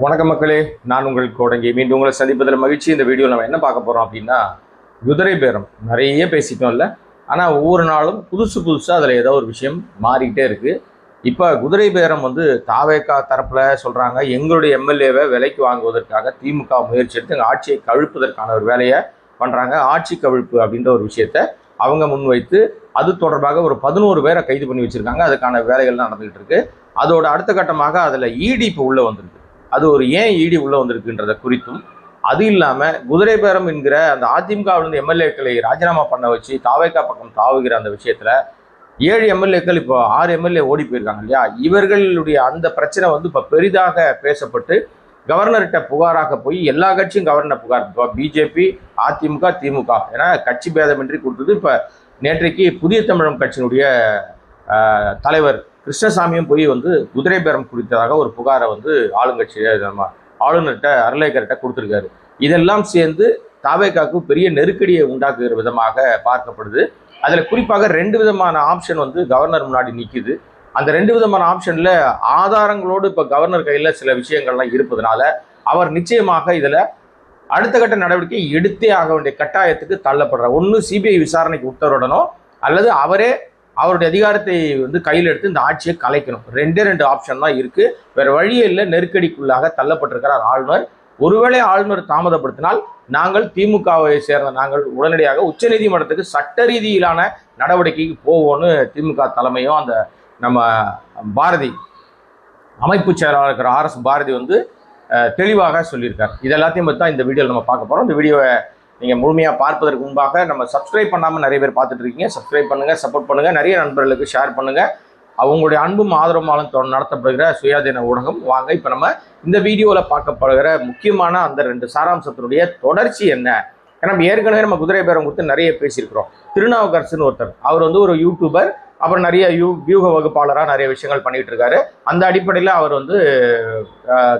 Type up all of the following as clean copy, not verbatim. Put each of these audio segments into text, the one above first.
வணக்கம் மக்களே, நான் உங்கள் கோடங்கி. மீண்டும் உங்களை சந்திப்பதில் மகிழ்ச்சி. இந்த வீடியோவில் நம்ம என்ன பார்க்க போகிறோம் அப்படின்னா, குதிரை பேரம் நிறைய பேசிட்டோம்ல. ஆனால் ஒவ்வொரு நாளும் புதுசாக அதில் ஏதோ ஒரு விஷயம் மாறிக்கிட்டே இருக்குது. இப்போ குதிரை பேரம் தாவேகா தரப்பில் சொல்கிறாங்க, எங்களுடைய எம்எல்ஏவை விலைக்கு வாங்குவதற்காக திமுக முயற்சி எடுத்து எங்கள் ஆட்சியை கவிழ்ப்பதற்கான ஒரு வேலையை பண்ணுறாங்க. ஆட்சி கவிழ்ப்பு அப்படின்ற ஒரு விஷயத்தை அவங்க முன்வைத்து அது தொடர்பாக ஒரு 11 பேரை கைது பண்ணி வச்சுருக்காங்க. அதுக்கான வேலைகள்லாம் நடந்துகிட்டு இருக்கு. அதோட அடுத்த கட்டமாக அதில் இடி இப்போ உள்ளே வந்திருக்கு. அது ஒரு ஏன் இடி உள்ளே வந்திருக்குன்றத குறித்தும், அது இல்லாமல் குதிரை பேரம் என்கிற அந்த அதிமுகவிலிருந்து எம்எல்ஏக்களை ராஜினாமா பண்ண வச்சு தாவேகா பக்கம் தாவுகிற அந்த விஷயத்தில் 7 எம்எல்ஏக்கள் இப்போ 6 எம்எல்ஏ ஓடி போயிருக்காங்க இல்லையா. இவர்களுடைய அந்த பிரச்சனை இப்போ பெரிதாக பேசப்பட்டு கவர்னர்கிட்ட புகாராக போய் எல்லா கட்சியும் கவர்னர் புகார், இப்போ பிஜேபி, அதிமுக, திமுக ஏன்னா கட்சி பேதமின்றி கொடுத்தது. இப்போ நேற்றைக்கு புதிய தமிழகம் கட்சியினுடைய தலைவர் கிருஷ்ணசாமியும் போய் குதிரை பேரம் குறித்ததாக ஒரு புகாரை ஆளுங்கட்சி ஆளுநர்கிட்ட அருளேக்கர்கிட்ட கொடுத்துருக்காரு. இதெல்லாம் சேர்ந்து தாவேகாவுக்கு பெரிய நெருக்கடியை உண்டாக்குகிற விதமாக பார்க்கப்படுது. அதில் குறிப்பாக 2 விதமான ஆப்ஷன் கவர்னர் முன்னாடி நிற்குது. அந்த 2 விதமான ஆப்ஷனில் ஆதாரங்களோடு இப்போ கவர்னர் கையில் சில விஷயங்கள்லாம் இருப்பதனால அவர் நிச்சயமாக இதில் அடுத்த கட்ட நடவடிக்கை எடுத்தே ஆக வேண்டிய கட்டாயத்துக்கு தள்ளப்படுறார். ஒன்று சிபிஐ விசாரணைக்கு உத்தரவிடணும், அல்லது அவரே அவருடைய அதிகாரத்தை கையில் எடுத்து இந்த ஆட்சியை கலைக்கணும். 2 ஆப்ஷன் தான் இருக்கு. வேற வழியே இல்லை. நெருக்கடிக்குள்ளாக தள்ளப்பட்டிருக்கிறார் ஆளுநர். ஒருவேளை ஆளுநர் தாமதப்படுத்தினால் நாங்கள் திமுகவை சேர்ந்த நாங்கள் உடனடியாக உச்சநீதிமன்றத்துக்கு சட்ட ரீதியிலான நடவடிக்கைக்கு போவோம்னு திமுக தலைமையும் அந்த நம்ம பாரதி அமைப்பு செயலாளர் இருக்கிற RS பாரதி தெளிவாக சொல்லியிருக்கார். இது எல்லாத்தையும் பற்றி தான் இந்த வீடியோவில் நம்ம பார்க்க போகிறோம். இந்த வீடியோவை நீங்கள் முழுமையாக பார்ப்பதற்கு முன்பாக நம்ம சப்ஸ்கிரைப் பண்ணாமல் நிறைய பேர் பார்த்துட்டு இருக்கீங்க. சப்ஸ்கிரைப் பண்ணுங்கள், சப்போர்ட் பண்ணுங்கள், நிறைய நண்பர்களுக்கு ஷேர் பண்ணுங்கள். அவங்களுடைய அன்பும் ஆதரவாலும் நடத்தப்படுகிற சுயாதீன ஊடகம். வாங்க இப்போ நம்ம இந்த வீடியோவில் பார்க்கப்படுகிற முக்கியமான அந்த 2 சாராம்சத்தினுடைய தொடர்ச்சி என்ன. ஏன்னா நம்ம ஏற்கனவே நம்ம குதிரை பேரம் கொடுத்து நிறைய பேசியிருக்கிறோம். திருநாவுக்கரசுன்னு ஒருத்தர், அவர் ஒரு யூடியூபர், அப்புறம் நிறைய வியூக வகுப்பாளராக நிறைய விஷயங்கள் பண்ணிட்டு இருக்காரு. அந்த அடிப்படையில் அவர்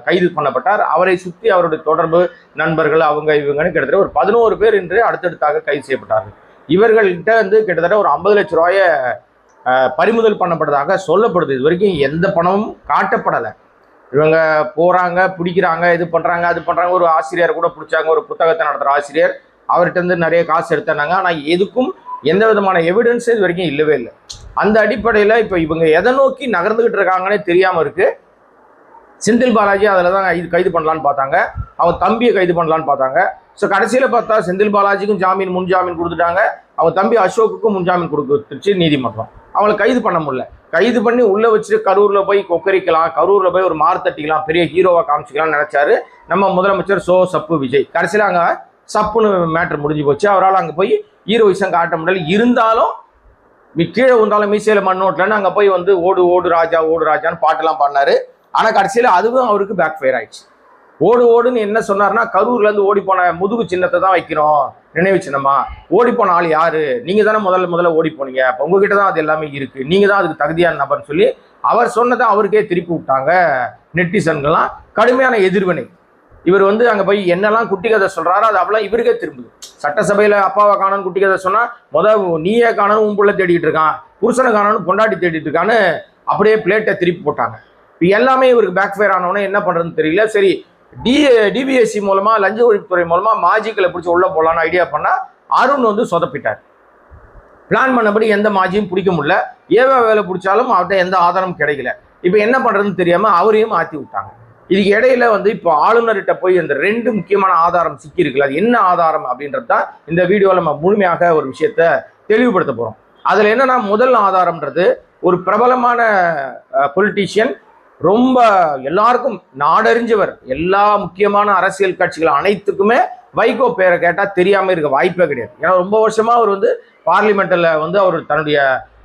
கைது பண்ணப்பட்டார். அவரை சுற்றி அவருடைய தொடர்பு நண்பர்கள் அவங்க இவங்கன்னு கிட்டத்தட்ட ஒரு 11 பேர் இன்று அடுத்தடுத்தாக கைது செய்யப்பட்டார்கள். இவர்கள்கிட்ட கிட்டத்தட்ட ஒரு 50 லட்ச ரூபாயை பறிமுதல் பண்ணப்பட்டதாக சொல்லப்படுது. இது வரைக்கும் எந்த பணமும் காட்டப்படலை. இவங்க போறாங்க, பிடிக்கிறாங்க, இது பண்றாங்க, அது பண்றாங்க. ஒரு ஆசிரியர் கூட பிடிச்சாங்க, ஒரு புத்தகத்தை நடத்துகிற ஆசிரியர். அவர்கிட்ட நிறைய காசு எடுத்தாங்க. ஆனால் எதுக்கும் எந்த விதமான எவிடன்ஸ் இது வரைக்கும் இல்லவே இல்லை. அந்த அடிப்படையில் இப்போ இவங்க எதை நோக்கி நகர்ந்துகிட்டு இருக்காங்கன்னே தெரியாமல் இருக்கு. செந்தில் பாலாஜி அதில் தான் கைது பண்ணலான்னு பார்த்தாங்க. அவங்க தம்பியை கைது பண்ணலான்னு பார்த்தாங்க. ஸோ கடைசியில் பார்த்தா செந்தில் பாலாஜிக்கும் முன் ஜாமீன் கொடுத்துட்டாங்க. அவங்க தம்பி அசோக்குக்கும் முன்ஜாமீன் கொடுத்துருச்சு நீதிமன்றம். அவங்களை கைது பண்ண முடியல. கைது பண்ணி உள்ளே வச்சுட்டு கரூரில் போய் கொக்கரிக்கலாம், கரூரில் போய் ஒரு மார்த்தட்டிக்கலாம், பெரிய ஹீரோவாக காமிச்சிக்கலாம்னு நினச்சாரு நம்ம முதலமைச்சர் சப்பு விஜய். கடைசியில் அங்கே சப்புன்னு மேட்ரு முடிஞ்சு போச்சு. அவரால் அங்கே போய் ஹீரோயிசம் காட்ட முடியல. இருந்தாலும் கீழே வந்தாலும் மீசையில் மண்ணோட்டலன்னு அங்கே போய் ஓடு ஓடு ராஜா ஓடு ராஜான்னு பாட்டெல்லாம் பாடினாரு. ஆனால் கடைசியில் அதுவும் அவருக்கு பேக் ஃபயர் ஆயிடுச்சு. ஓடு ஓடுன்னு என்ன சொன்னார்னா, கரூர்லேருந்து ஓடி போன முதுகு சின்னத்தை தான் வைக்கணும் நினைவு சின்னமா. ஓடி போன ஆள் யாரு? நீங்கள் தானே முதல்ல ஓடி போனீங்க. அப்போ உங்ககிட்ட தான் அது எல்லாமே இருக்குது, நீங்கள் தான் அதுக்கு தகுதியான நபர்னு சொல்லி அவர் சொன்னதை அவருக்கே திருப்பி விட்டாங்க நெட்டிசன்கள்லாம். கடுமையான எதிர்வினை. இவர் அங்கே போய் என்னெல்லாம் குட்டி கதை சொல்கிறாரோ அது அவ்வளோ இவருக்கே திரும்புது. சட்டசபையில் அப்பாவை காணணும் குட்டி கதை சொன்னால் நீயே காணணும் உன் பிள்ளை தேடிட்டு இருக்கான், புருஷனை காணணும் பொண்டாட்டி தேடிட்டு இருக்கான்னு அப்படியே பிளேட்டை திருப்பி போட்டாங்க. இப்போ எல்லாமே இவருக்கு பேக் ஃபயர் ஆனவொன்னே என்ன பண்ணுறதுன்னு தெரியல. சரி, டிபிஎஸ்சி மூலமாக லஞ்ச ஒழிப்புத்துறை மூலமாக மாஜிக்களை பிடிச்சி உள்ளே போகலான்னு ஐடியா பண்ணால் அருண் சொதப்பிட்டார். பிளான் பண்ணபடி எந்த மாஜியும் பிடிக்க முடியல. வேலை பிடிச்சாலும் அவர்கிட்ட எந்த ஆதாரமும் கிடைக்கல. இப்போ என்ன பண்ணுறதுன்னு தெரியாமல் அவரையும் மாற்றி விட்டாங்க. இதுக்கு இடையில இப்போ ஆளுநர்கிட்ட போய் இந்த 2 முக்கியமான ஆதாரம் சிக்கி இருக்குல்ல. அது என்ன ஆதாரம் அப்படின்றது தான் இந்த வீடியோவில் நம்ம முழுமையாக ஒரு விஷயத்த தெளிவுபடுத்த போகிறோம். அதில் என்னன்னா, முதல் ஆதாரம்ன்றது ஒரு பிரபலமான பொலிட்டீஷியன், ரொம்ப எல்லாருக்கும் நாடறிஞ்சவர், எல்லா முக்கியமான அரசியல் கட்சிகள் அனைத்துக்குமே வைகோ பேரை கேட்டால் தெரியாமல் இருக்க வாய்ப்பே கிடையாது. ஏன்னா ரொம்ப வருஷமா அவர் பார்லிமெண்ட்டில் அவர் தன்னுடைய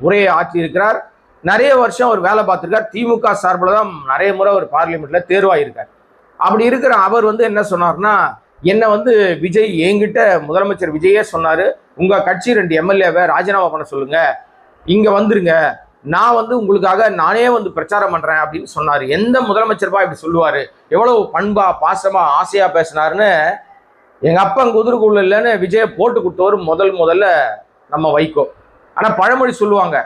உரையை ஆற்றி இருக்கிறார். நிறைய வருஷம் அவர் வேலை பார்த்துருக்கார். திமுக சார்பில் தான் நிறைய முறை அவர் பார்லிமெண்ட்ல தேர்வாயிருக்கார். அப்படி இருக்கிற அவர் என்ன சொன்னார்னா, என்ன விஜய் என்கிட்ட முதலமைச்சர் விஜயே சொன்னார், உங்கள் கட்சி 2 எம்எல்ஏவை ராஜினாமா பண்ண சொல்லுங்க, இங்கே வந்துருங்க, நான் உங்களுக்காக நானே பிரச்சாரம் பண்ணுறேன் அப்படின்னு சொன்னார். எந்த முதலமைச்சர்பா இப்படி சொல்லுவார்? எவ்வளவு பண்பா பாசமா ஆசையா பேசினாருன்னு எங்கள் அப்பா குதிரைக்குள்ள இல்லைன்னு விஜயை போட்டு கொடுத்தவர் முதல்ல நம்ம வைகோ. ஆனால் பழமொழி சொல்லுவாங்க,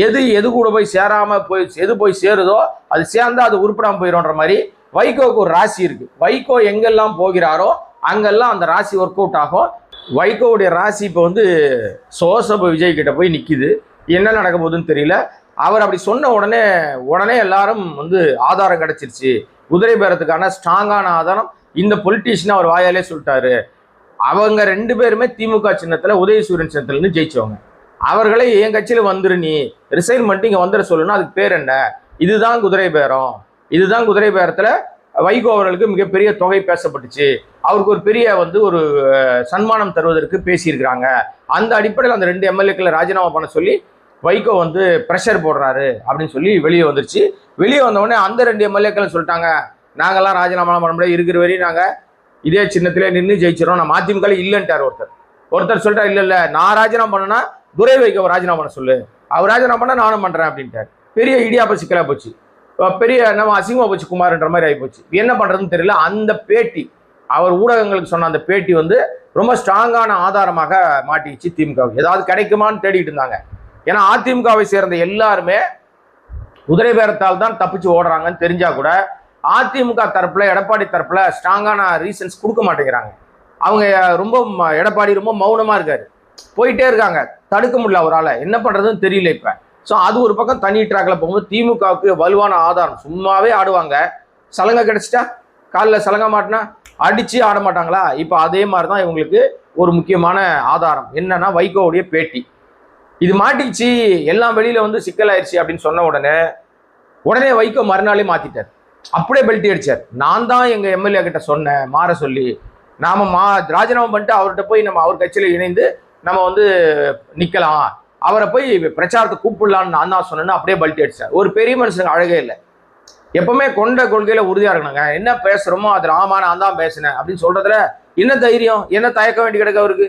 எது கூட போய் சேராம எது போய் சேருதோ அது சேர்ந்தா அது உருப்படாமல் போயிடும்ன்ற மாதிரி வைகோவுக்கு ஒரு ராசி இருக்கு. வைகோ எங்கெல்லாம் போகிறாரோ அங்கெல்லாம் அந்த ராசி ஒர்க் அவுட் ஆகும். வைகோவுடைய ராசி இப்போ வந்து சோசப் விஜய் கிட்ட போய் நிற்கிது. என்ன நடக்க போகுதுன்னு தெரியல. அவர் அப்படி சொன்ன உடனே எல்லாரும் வந்து ஆதாரம் கிடைச்சிருச்சு. குதிரை பேரத்துக்கான ஸ்ட்ராங்கான ஆதாரம் இந்த பொலிட்டீஷியன் அவர் வாயாலே சொல்லிட்டாரு. அவங்க 2 பேருமே திமுக சின்னத்துல உதயசூரியன் சின்னத்துல ஜெயிச்சவங்க. அவர்களை என் கட்சியில வந்துரு, நீ ரிசைன் பண்ணிட்டு இங்க வந்துட சொல்லணும். அதுக்கு பேர் என்ன? இதுதான் குதிரை பேரம். இதுதான் குதிரை பேரத்துல வைகோ அவர்களுக்கு மிகப்பெரிய தொகை பேசப்பட்டுச்சு. அவருக்கு ஒரு பெரிய வந்து ஒரு சன்மானம் தருவதற்கு பேசியிருக்கிறாங்க. அந்த அடிப்படையில் அந்த 2 எம்எல்ஏக்களை ராஜினாமா பண்ண சொல்லி வைகோ வந்து ப்ரெஷர் போடுறாரு அப்படின்னு சொல்லி வெளியே வந்துருச்சு. வெளியே வந்தவுடனே அந்த 2 எம்எல்ஏக்கள் சொல்லிட்டாங்க, நாங்கெல்லாம் ராஜினாமா பண்ண முடியாது, இருக்கிற வரையும் நாங்கள் இதே சின்னத்திலே நின்று ஜெயிச்சிடறோம். நம்ம அதிமுக இல்லைன்ட்டார் ஒருத்தர் சொல்லிட்டார், இல்லை நான் ராஜினாமா பண்ணனா துரை வைகோ ராஜினாமா பண்ண சொல்லு, அவர் ராஜினாமா பண்ண நானும் பண்ணுறேன் அப்படின்ட்டார். பெரிய இடியாப்ப சிக்கலாக போச்சு, பெரிய நம்ம அசிங்கமாக போச்சு, குமார்ன்ற மாதிரி ஆகி போச்சு. என்ன பண்ணுறதுன்னு தெரியல. அந்த பேட்டி, அவர் ஊடகங்களுக்கு சொன்ன அந்த பேட்டி வந்து ரொம்ப ஸ்ட்ராங்கான ஆதாரமாக மாட்டிச்சு திமுகவுக்கு. ஏதாவது கிடைக்குமான்னு தேடிட்டு இருந்தாங்க. ஏன்னா அதிமுகவை சேர்ந்த எல்லாருமே குதிரை பேரத்தால் தான் தப்பிச்சு ஓடுறாங்கன்னு தெரிஞ்சா கூட அதிமுக தரப்புல எடப்பாடி தரப்புல ஸ்ட்ராங்கான ரீசன்ஸ் கொடுக்க மாட்டேங்கிறாங்க. அவங்க எடப்பாடி ரொம்ப மௌனமா இருக்காரு, போயிட்டே இருக்காங்க, தடுக்க முடியல அவரால். என்ன பண்றதுன்னு தெரியல இப்ப. ஸோ அது ஒரு பக்கம் தனி ட்ராக்ல போகும்போது திமுகவுக்கு வலுவான ஆதாரம். சும்மாவே ஆடுவாங்க, சலங்கை கிடைச்சிட்டா காலில் சலங்கை மாட்டினா அடிச்சு ஆட மாட்டாங்களா? இப்போ அதே மாதிரி தான் இவங்களுக்கு ஒரு முக்கியமான ஆதாரம் என்னன்னா வைகோவுடைய பேட்டி. இது மாட்டிச்சு, எல்லாம் வெளியில வந்து சிக்கலாயிருச்சு அப்படின்னு சொன்ன உடனே வைகோ மறுநாளே மாத்திட்டார். அப்படியே பெல்ட்டி அடிச்சார். நான் தான் எங்க எம்எல்ஏ கிட்ட சொன்னேன் மாற சொல்லி, நாம ராஜினாமா பண்ணிட்டு அவர்கிட்ட போய் நம்ம அவர் கட்சியில இணைந்து நம்ம வந்து நிக்கலாம், அவரை போய் பிரச்சாரத்தை கூப்பிடலான்னு நான் தான் சொன்னேன்னு அப்படியே பெல்ட்டி அடிச்சார். ஒரு பெரிய மனுஷனுக்கு அழகே இல்லை. எப்பவுமே கொண்ட கொள்கையில உறுதியா இருக்கணுங்க. என்ன பேசுறோமோ அதுல ஆமா நான் தான் பேசினேன் அப்படின்னு சொல்றதுல என்ன தைரியம், என்ன தயக்க வேண்டி கிடக்க அவருக்கு?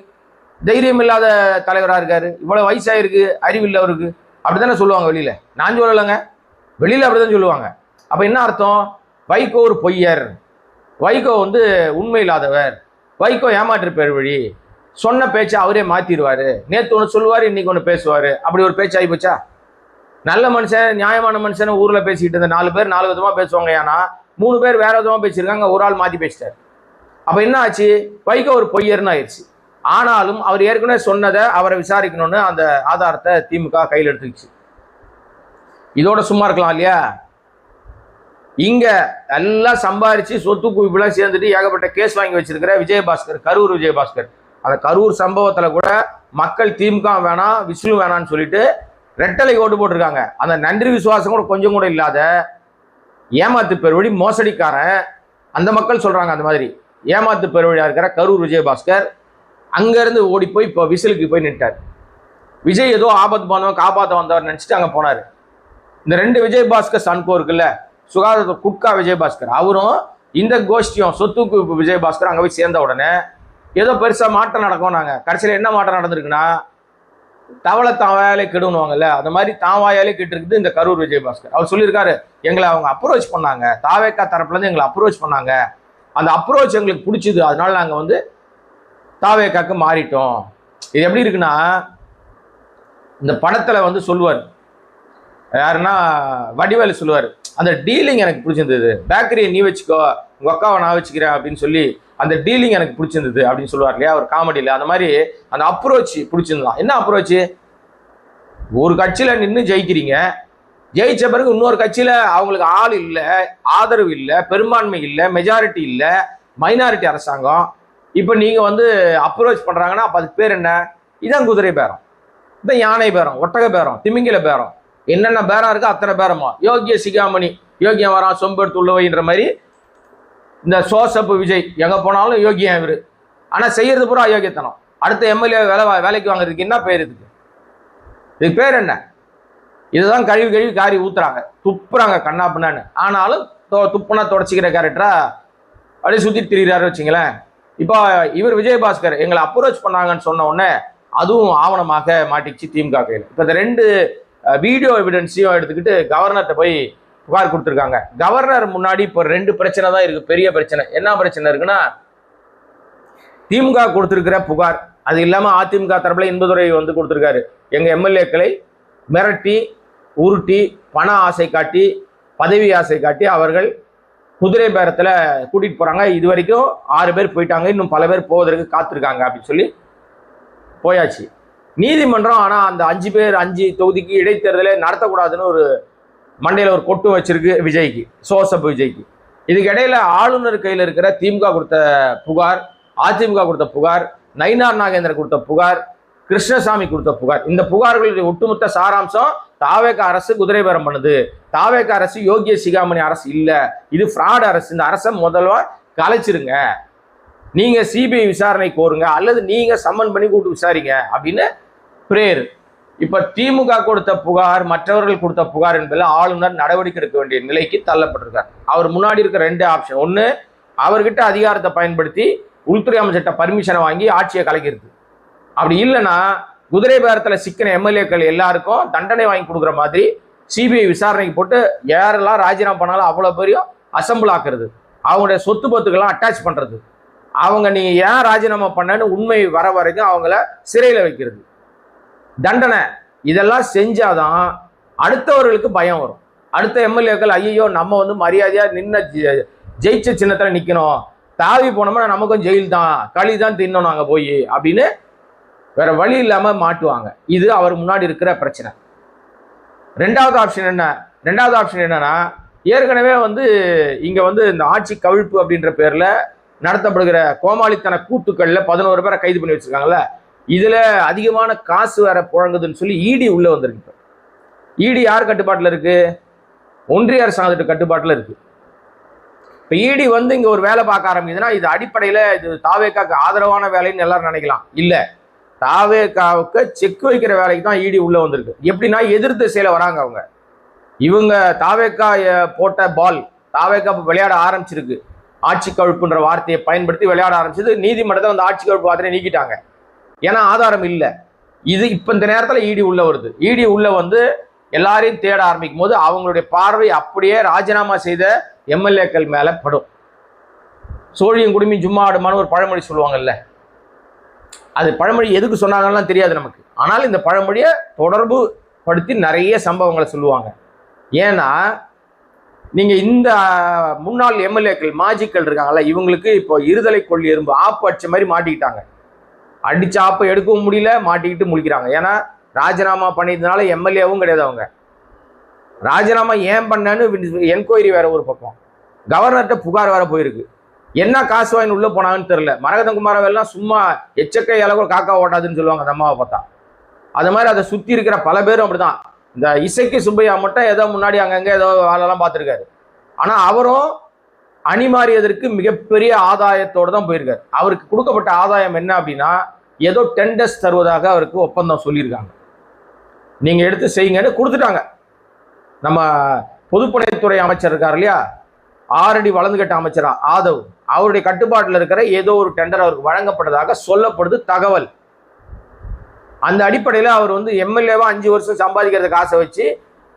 தைரியம் இல்லாத தலைவரா இருக்காரு, இவ்வளவு வயசாயிருக்கு, அறிவில்லை அவருக்கு, அப்படித்தானே சொல்லுவாங்க வெளியில. நான் சொல்லலைங்க, வெளியில அப்படிதான் சொல்லுவாங்க. அப்ப என்ன அர்த்தம்? வைகோ ஒரு பொய்யர், வைகோ வந்து உண்மை இல்லாதவர், வைகோ ஏமாற்று பேர் வழி, சொன்ன பேச்சை அவரே மாத்திடுவாரு, நேற்று ஒன்று சொல்லுவாரு இன்னைக்கு ஒன்று பேசுவாரு, அப்படி ஒரு பேச்சு ஆகி போச்சா? நல்ல மனுஷன் நியாயமான மனுஷன் ஊர்ல பேசிக்கிட்டு இருந்த 4 பேர் 4 விதமா பேசுவாங்க. ஏன்னா 3 பேர் வேற விதமா பேசியிருக்காங்க, ஒரு ஆள் மாத்தி பேசிட்டார். அப்ப என்ன ஆச்சு? வைகோ ஒரு பொய்யர்னு ஆயிடுச்சு. ஆனாலும் அவர் ஏற்கனவே சொன்னதை அவரை விசாரிக்கணும்னு அந்த ஆதாரத்தை திமுக கையில் எடுத்துக்கிச்சு. இதோட சும்மா இருக்கலாம் இல்லையா? இங்க எல்லாம் சம்பாரிச்சு சொத்து குவிப்புலாம் சேர்ந்துட்டு ஏகப்பட்ட கேஸ் வாங்கி வச்சிருக்கிற விஜயபாஸ்கர், கரூர் விஜயபாஸ்கர், அந்த கரூர் சம்பவத்துல கூட மக்கள் திமுக வேணாம் விஷ்ணு வேணான்னு சொல்லிட்டு ரெட்டலை ஓட்டு போட்டிருக்காங்க. அந்த நன்றி விசுவாசம் கூட கொஞ்சம் கூட இல்லாத ஏமாத்து பெருவழி மோசடிக்காரன் அந்த மக்கள் சொல்றாங்க. அந்த மாதிரி ஏமாத்து பெருவழியா இருக்கிற கரூர் விஜயபாஸ்கர் அங்கிருந்து ஓடி போய் இப்போ விசிலுக்கு போய் நின்ட்டார். விஜய் ஏதோ ஆபத்து பண்ணவன் காப்பாற்ற வந்தவர் நினைச்சிட்டு அங்க போனாரு. இந்த 2 விஜயபாஸ்கர் சன்கோ இருக்குல்ல, சுகாதார குட்கா விஜயபாஸ்கர், அவரும் இந்த கோஷ்டியும் சொத்துக்கு விஜயபாஸ்கர் அங்க போய் சேர்ந்த உடனே ஏதோ பெருசா மாற்றம் நடக்கும். நாங்க கடைசியில் என்ன மாற்றம் நடந்திருக்குன்னா, தவளை தாவாயாலே கெடுவாங்கல்ல, அந்த மாதிரி தாவாயாலே கெட்டு இருக்குது இந்த கரூர் விஜயபாஸ்கர். அவர் சொல்லியிருக்காரு, எங்களை அவங்க அப்ரோச் பண்ணாங்க, தாவேக்கா தரப்புல இருந்து எங்களை அப்ரோச் பண்ணாங்க, அந்த அப்ரோச் எங்களுக்கு பிடிச்சிது, அதனால நாங்க வந்து தாவேக்காக்கு மாறிட்டோம். இது எப்படி இருக்குன்னா, இந்த படத்துல வந்து சொல்லுவார் யாருன்னா வடிவேலு சொல்லுவார், அந்த டீலிங் எனக்கு பிடிச்சிருந்தது, பேக்கரியை நீ வச்சுக்கோ உங்க அக்காவை நான் வச்சுக்கிறேன் அப்படின்னு சொல்லி அந்த டீலிங் எனக்கு பிடிச்சிருந்தது அப்படின்னு சொல்லுவார் இல்லையா ஒரு காமெடியில். அந்த மாதிரி அந்த அப்ரோச் பிடிச்சிருந்தான். என்ன அப்ரோச்? ஒரு கட்சியில நின்று ஜெயிக்கிறீங்க, ஜெயிச்ச பிறகு இன்னொரு கட்சியில அவங்களுக்கு ஆள் இல்லை, ஆதரவு இல்லை, பெரும்பான்மை இல்லை, மெஜாரிட்டி இல்லை, மைனாரிட்டி அரசாங்கம். இப்போ நீங்க வந்து அப்ரோச் பண்றாங்கன்னா அப்ப அதுக்கு பேர் என்ன? இதான் குதிரை பேரம், இதான் யானை பேரம், ஒட்டக பேரம், திமிங்கில பேரம், என்னென்ன பேரம் இருக்கு அத்தனை பேரமா. யோகிய சிகாமணி, யோகியம் வரான் சொம்பெடுத்து உள்ளவைன்ற மாதிரி இந்த சோசப் விஜய் எங்க போனாலும் யோகியம் இவரு. ஆனா செய்யறது பூரா அயோக்கியத்தனம். அடுத்த எம்எல்ஏ வேலைக்கு வாங்குறதுக்கு என்ன பேர்? இதுக்கு பேர் என்ன? இதுதான் கழுவி காரி ஊத்துறாங்க, துப்புறாங்க கண்ணாப்புனான்னு. ஆனாலும் துப்புனா தொடச்சிக்கிற கேரக்டரா அப்படியே சுத்திட்டு திரிகிறாரு வச்சுங்களேன். இப்போ இவர் விஜயபாஸ்கர் எங்களை அப்ரோச் பண்ணாங்கன்னு சொன்ன உடனே அதுவும் ஆவணமாக மாட்டிச்சு திமுக கையில். இப்போ இந்த 2 வீடியோ எவிடன்ஸையும் எடுத்துக்கிட்டு கவர்னர்கிட்ட போய் புகார் கொடுத்துருக்காங்க. கவர்னர் முன்னாடி இப்போ 2 பிரச்சனை தான் இருக்கு, பெரிய பிரச்சனை. என்ன பிரச்சனை இருக்குன்னா, திமுக கொடுத்திருக்கிற புகார், அது இல்லாம அதிமுக தரப்புல இன்பதுரை வந்து கொடுத்திருக்காரு, எங்க எம்எல்ஏக்களை மிரட்டி உருட்டி பண ஆசை காட்டி பதவி ஆசை காட்டி அவர்கள் குதிரை பேரத்துல கூட்டிட்டு போறாங்க. இது வரைக்கும் 6 பேர் போயிட்டாங்க, இன்னும் பல பேர் போவதற்கு காத்திருக்காங்க அப்படின்னு சொல்லி போயாச்சு. நீதிமன்றம் ஆனா அந்த 5 பேர் 5 தொகுதிக்கு இடைத்தேர்தலை நடத்தக்கூடாதுன்னு ஒரு மண்டையில ஒரு கொட்டு வச்சிருக்கு விஜய்க்கு, சோசப் விஜய்க்கு. இதுக்கு இடையில ஆளுநர் கையில் இருக்கிற திமுக கொடுத்த புகார், அதிமுக கொடுத்த புகார், நயினார் நாகேந்திரன் கொடுத்த புகார், கிருஷ்ணசாமி கொடுத்த புகார், இந்த புகார்களுடைய ஒட்டுமொத்த சாராம்சம் தாவேக அரசு குதிரை பேரம் பண்ணுது, தாவேக அரசு யோகிய சிகாமணி அரசு இல்ல, இது ஃப்ராட் அரசு, இந்த அரசை முதல்ல கலைச்சிருங்க, நீங்க சிபிஐ விசாரணை கோருங்க அல்லது நீங்க சம்மன் பண்ணி கூட்டு விசாரிங்க அப்படின்னு பிரேயர். இப்ப திமுக கொடுத்த புகார், மற்றவர்கள் கொடுத்த புகார் என்பதில் ஆளுநர் நடவடிக்கை எடுக்க வேண்டிய நிலைக்கு தள்ளப்பட்டிருக்கார். அவர் முன்னாடி இருக்க 2 ஆப்ஷன். ஒன்னு, அவர்கிட்ட அதிகாரத்தை பயன்படுத்தி உள்துறை அமைச்சர்கிட்ட பர்மிஷனை வாங்கி ஆட்சியை கலைக்கிறது. அப்படி இல்லைன்னா குதிரை பேரத்தில் சிக்கின எம்எல்ஏக்கள் எல்லாருக்கும் தண்டனை வாங்கி கொடுக்குற மாதிரி சிபிஐ விசாரணைக்கு போட்டு யாரெல்லாம் ராஜினாமா பண்ணாலும் அவ்வளோ பெரிய அசம்பிள் ஆக்குறது, அவங்களுடைய சொத்து பத்துக்கெல்லாம் அட்டாச் பண்றது, அவங்க நீ ஏன் ராஜினாமா பண்ணன்னு உண்மை வர வரைக்கும் அவங்கள சிறையில் வைக்கிறது, தண்டனை, இதெல்லாம் செஞ்சாதான் அடுத்தவர்களுக்கு பயம் வரும். அடுத்த எம்எல்ஏக்கள் ஐயோ நம்ம வந்து மரியாதையா நின்ன ஜெயிச்ச சின்னத்துல நிக்கணும், தாவி போனோம்னா நமக்கும் ஜெயில் தான், களி தான் தின்னணும் அங்க போய் அப்படின்னு வேற வழி இல்லாம மாட்டுவாங்க. இது அவர் முன்னாடி இருக்கிற பிரச்சனை. ரெண்டாவது ஆப்ஷன் என்னன்னா, ஏற்கனவே வந்து இங்க வந்து இந்த ஆட்சி கவிழ்ப்பு அப்படின்ற பேர்ல நடத்தப்படுகிற கோமாளித்தன கூத்துக்கள்ல 11 பேரை கைது பண்ணி வச்சிருக்காங்கல்ல, இதுல அதிகமான காசு வேற புழங்குதுன்னு சொல்லி இடி உள்ள வந்திருக்கு. இடி யார் கட்டுப்பாட்டுல இருக்கு? ஒன்றிய அரசாங்கத்தின் கட்டுப்பாட்டுல இருக்கு. இப்ப இடி வந்து இங்க ஒரு வேலை பார்க்க ஆரம்பிக்குதுன்னா இது அடிப்படையில இது தாவேக்காக்கு ஆதரவான வேலைன்னு எல்லாரும் நினைக்கலாம். இல்ல, தாவேக்காவுக்கு செக் வைக்கிற வேலைக்கு தான் இடி உள்ள வந்திருக்கு. எப்படின்னா எதிர் திசையில வராங்க அவங்க. இவங்க தாவேக்கா போட்ட பால் தாவேக்கா விளையாட ஆரம்பிச்சிருக்கு, ஆட்சி கவிழ்ப்புன்ற வார்த்தையை பயன்படுத்தி விளையாட ஆரம்பிச்சது. நீதிமன்றத்தை வந்து ஆட்சி கவிழ்ப்பு வார்த்தையை நீக்கிட்டாங்க, ஏன்னா ஆதாரம் இல்லை. இது இப்ப இந்த நேரத்தில் இடி உள்ள வருது. இடி உள்ள வந்து எல்லாரையும் தேட ஆரம்பிக்கும் போது அவங்களுடைய பார்வை அப்படியே ராஜினாமா செய்த எம்எல்ஏக்கள் மேல படும். சோழியும் குடுமியும் சும்மா ஆடுமான்னு ஒரு பழமொழி சொல்லுவாங்கல்ல, அது பழமொழி எதுக்கு சொன்னாங்கலாம் தெரியாது நமக்கு. ஆனால் இந்த பழமொழியை தொடர்பு படுத்தி நிறைய சம்பவங்களை சொல்லுவாங்க. ஏன்னா நீங்க இந்த முன்னாள் எம்எல்ஏக்கள் மாஜிக்கள் இருக்காங்கல்ல, இவங்களுக்கு இப்போ இருதலை கொள்ளி எறும்பு ஆப்பு அடிச்ச மாதிரி மாட்டிக்கிட்டாங்க. அடிச்ச ஆப்பை எடுக்கவும் முடியல, மாட்டிக்கிட்டு முழிக்கிறாங்க. ஏன்னா ராஜினாமா பண்ணியதுனால எம்எல்ஏவும் கிடையாது. அவங்க ராஜினாமா ஏன் பண்ணான்னு என்கொயரி வேற ஒரு பக்கம், கவர்னர்கிட்ட புகார் வேற போயிருக்கு. என்ன காசு வாங்கி உள்ள போனாங்கன்னு தெரியல. மரகதம் குமாரவெல்லாம் சும்மா எச்சக்கை அளவு காக்கா ஓட்டாதுன்னு சொல்லுவாங்க அந்த அம்மாவை பார்த்தா. அது மாதிரி அதை சுத்தி இருக்கிற பல பேரும் அப்படிதான். இந்த இசைக்கு சுப்பையா மட்டும் ஏதோ முன்னாடி அங்கங்க ஏதோ வேலைலாம் பார்த்துருக்காரு. ஆனா அவரும் அணி மாறியதற்கு மிகப்பெரிய ஆதாயத்தோடு தான் போயிருக்காரு. அவருக்கு கொடுக்கப்பட்ட ஆதாயம் என்ன அப்படின்னா, ஏதோ டெண்டர்ஸ் தருவதாக அவருக்கு ஒப்பந்தம் சொல்லியிருக்காங்க, நீங்க எடுத்து செய்யுங்கன்னு கொடுத்துட்டாங்க. நம்ம பொதுப்பணித்துறை அமைச்சர் இருக்கார் இல்லையா, 6 அடி வளர்ந்து கட்ட அமைச்சரா ஆதவ், அவருடைய கட்டுப்பாட்டில் இருக்கிற ஏதோ ஒரு டெண்டர் அவருக்கு வழங்கப்பட்டதாக சொல்லப்படுது தகவல். அந்த அடிப்படையில் அவர் வந்து எம்எல்ஏவா 5 வருஷம் சம்பாதிக்கிறதுக்கு ஆசை வச்சு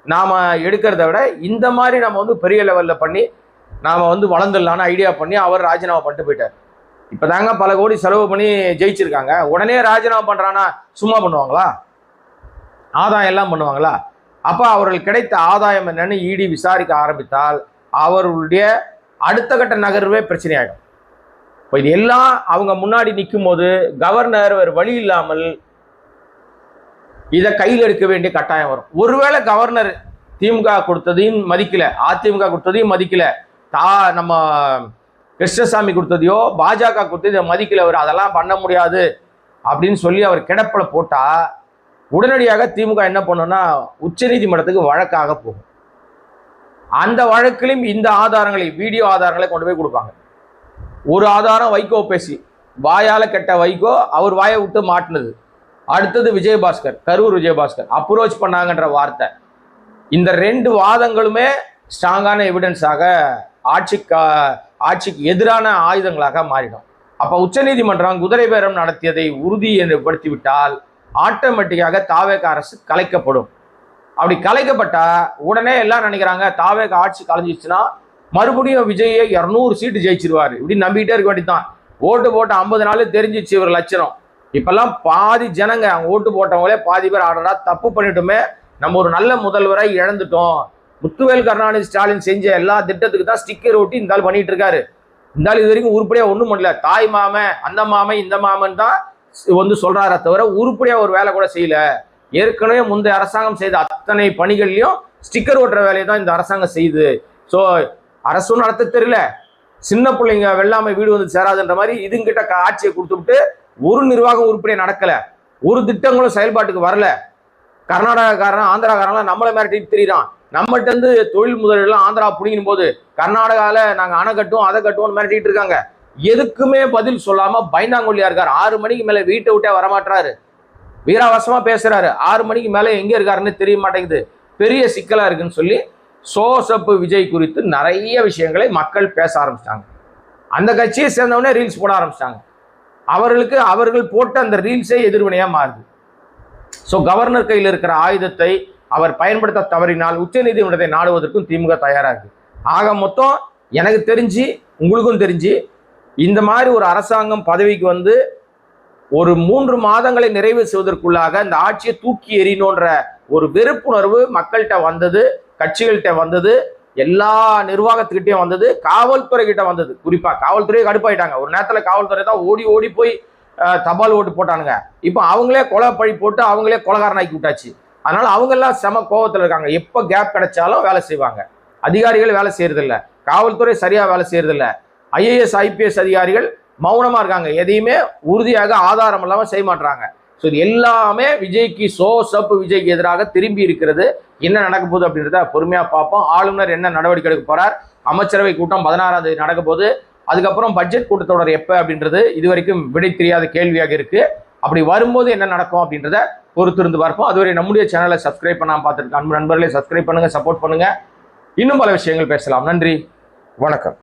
நாம எடுக்கிறத விட இந்த மாதிரி நம்ம வந்து பெரிய லெவல்ல பண்ணி நாம வந்து வளர்ந்துடலான்னு ஐடியா பண்ணி அவர் ராஜினாமா பண்ணிட்டு போயிட்டார். இப்பதாங்க பல கோடி செலவு பண்ணி ஜெயிச்சிருக்காங்க. உடனே ராஜினாமா பண்றானா சும்மா பண்ணுவாங்களா? ஆதாயம் எல்லாம் பண்ணுவாங்களா? அப்ப அவர்கள் கிடைத்த ஆதாயம் என்னன்னு இடி விசாரிக்க ஆரம்பித்தால் அவர்களுடைய அடுத்த கட்ட நகர்வே பிரச்சனை ஆகிடும். இப்போ இது எல்லாம் அவங்க முன்னாடி நிற்கும் போது கவர்னர் வேறு வழி இல்லாமல் இதை கையில் எடுக்க வேண்டிய கட்டாயம் வரும். ஒருவேளை கவர்னர் திமுக கொடுத்ததையும் மதிக்கல, அதிமுக கொடுத்ததையும் மதிக்கல, நம்ம கிருஷ்ணசாமி கொடுத்ததையோ பாஜக கொடுத்ததையோ மதிக்கல, அவர் அதெல்லாம் பண்ண முடியாது அப்படின்னு சொல்லி அவர் கிடப்பில போட்டா உடனடியாக திமுக என்ன பண்ணுன்னா உச்ச நீதிமன்றத்துக்கு வழக்காக போகும். அந்த வழக்கிலும் இந்த ஆதாரங்களை, வீடியோ ஆதாரங்களை கொண்டு போய் கொடுப்பாங்க. ஒரு ஆதாரம் வைகோ பேசி வாயால கெட்ட வைகோ அவர் வாயை விட்டு மாட்டினது. அடுத்தது விஜயபாஸ்கர், கரூர் விஜயபாஸ்கர் அப்ரோச் பண்ணாங்கன்ற வார்த்தை. இந்த 2 வாதங்களுமே ஸ்ட்ராங்கான எவிடன்ஸாக ஆட்சிக்கு எதிரான ஆயுதங்களாக மாறிடும். அப்ப உச்சநீதிமன்றம் குதிரை பேரம் நடத்தியதை உறுதிப்படுத்திவிட்டால் ஆட்டோமேட்டிக்காக தாவேக அரசு கலைக்கப்படும். அப்படி கலைக்கப்பட்டா உடனே எல்லாம் நினைக்கிறாங்க தாவேக ஆட்சி கலைஞ்சிச்சுன்னா மறுபடியும் விஜயை 200 சீட்டு ஜெயிச்சிருவாரு இப்படி நம்பிக்கிட்டே இருக்க வேண்டியதான். ஓட்டு போட்ட 50 நாள் தெரிஞ்சிச்சு இவர் லட்சணம். இப்பெல்லாம் பாதி ஜனங்க ஓட்டு போட்டவங்களே பாதி பேர் ஆடுறா தப்பு பண்ணிட்டுமே, நம்ம ஒரு நல்ல முதல்வரை இழந்துட்டோம், முத்துவேல் கருணாநிதி ஸ்டாலின் செஞ்ச எல்லா திட்டத்துக்கு தான் ஸ்டிக்கர் ஒட்டி இந்த ஆள் பண்ணிட்டு இருக்காரு. இந்த ஆள் இது வரைக்கும் உருப்படியா ஒன்றும் பண்ணல. தாய் மாமன், அந்த மாமன், இந்த மாமன் தான் வந்து சொல்றாரே தவிர உருப்படியா ஒரு வேலை கூட செய்யல. ஏற்கனவே முந்தைய அரசாங்கம் செய்த அத்தனை பணிகள்லையும் ஸ்டிக்கர் ஓட்டுற வேலையை தான் இந்த அரசாங்கம் செய்யுது. ஸோ அரசும் நடத்த தெரியல, சின்ன பிள்ளைங்க வெள்ளாமை வீடு வந்து சேராதுன்ற மாதிரி இதுங்கிட்ட ஆட்சியை கொடுத்துவிட்டு ஒரு நிர்வாகம் உருப்படியா நடக்கல, ஒரு திட்டங்களும் செயல்பாட்டுக்கு வரல. கர்நாடகாக்காரன், ஆந்திராக்காரன்லாம் நம்மளை மிரட்டிட்டு திரியிறான். நம்மகிட்ட இருந்து தொழில் முதலீடுலாம் ஆந்திரா பிடிக்கும் போது கர்நாடகாவில் நாங்கள் அணை கட்டுவோம், அதை கட்டுவோம்னு மிரட்டிட்டு இருக்காங்க. எதுக்குமே பதில் சொல்லாம பயந்தாங்கொல்லியா இருக்காரு. 6 மணிக்கு மேல வீட்டை விட்டே வரமாட்டாரு, வீராவாசமா பேசுறாரு. 6 மணிக்கு மேல எங்க இருக்காருன்னு தெரிய மாட்டேங்குது. பெரிய சிக்கலா இருக்குன்னு சொல்லி சோசப்பு விஜய் குறித்து நிறைய விஷயங்களை மக்கள் பேச ஆரம்பிச்சிட்டாங்க. அந்த கட்சியை சேர்ந்தவனே ரீல்ஸ் போட ஆரம்பிச்சிட்டாங்க. அவர்கள் போட்ட அந்த ரீல்ஸே எதிர்வினையா மாறுது. ஸோ கவர்னர் கையில் இருக்கிற ஆயுதத்தை அவர் பயன்படுத்த தவறினால் உச்சநீதிமன்றத்தை நாடுவதற்கும் திமுக தயாரா இருக்கு. ஆக மொத்தம் எனக்கு தெரிஞ்சு, உங்களுக்கும் தெரிஞ்சு, இந்த மாதிரி ஒரு அரசாங்கம் பதவிக்கு வந்து ஒரு 3 மாதங்களை நிறைவு செய்வதற்குள்ளாக இந்த ஆட்சியை தூக்கி எறியணுன்ற ஒரு வெறுப்புணர்வு மக்கள்கிட்ட வந்தது, கட்சிகள்கிட்ட வந்தது, எல்லா நிர்வாகத்துக்கிட்டையும் வந்தது, காவல்துறை கிட்ட வந்தது. குறிப்பா காவல்துறையை கடுப்பாயிட்டாங்க. ஒரு நேரத்தில் காவல்துறை தான் ஓடி ஓடி போய் தபால் ஓட்டு போட்டானுங்க. இப்போ அவங்களே கொலை பழி போட்டு அவங்களே கொலைகாரனாக்கி விட்டாச்சு. அதனால அவங்க எல்லாம் செம கோபத்தில் இருக்காங்க. எப்போ கேப் கிடைச்சாலும் வேலை செய்வாங்க. அதிகாரிகள் வேலை செய்யறதில்ல, காவல்துறை சரியா வேலை செய்யறதில்ல, IAS IPS அதிகாரிகள் மௌனமா இருக்காங்க, எதையுமே உறுதியாக ஆதாரம் இல்லாம செய்ய மாட்டாங்க. ஸோ இது எல்லாமே விஜய்க்கு சோசப்பு விஜய்க்கு எதிராக திரும்பி இருக்கிறது. என்ன நடக்க போகுது அப்படின்றத பொறுமையா பார்ப்போம். ஆளுநர் என்ன நடவடிக்கை எடுக்க போறார், அமைச்சரவை கூட்டம் 16ஆம் தேதி நடக்க போகுது, அதுக்கப்புறம் பட்ஜெட் கூட்டத்தொடர் எப்ப அப்படின்றது இதுவரைக்கும் விடை தெரியாத கேள்வியாக இருக்கு. அப்படி வரும்போது என்ன நடக்கும் அப்படின்றத பொறுத்திருந்து பார்ப்போம். அதுவரை நம்முடைய சேனலை சப்ஸ்கிரைப் பண்ணாம பார்த்துருக்க அன்பு நண்பர்களே சப்ஸ்கிரைப் பண்ணுங்க, சப்போர்ட் பண்ணுங்க. இன்னும் பல விஷயங்கள் பேசலாம். நன்றி, வணக்கம்.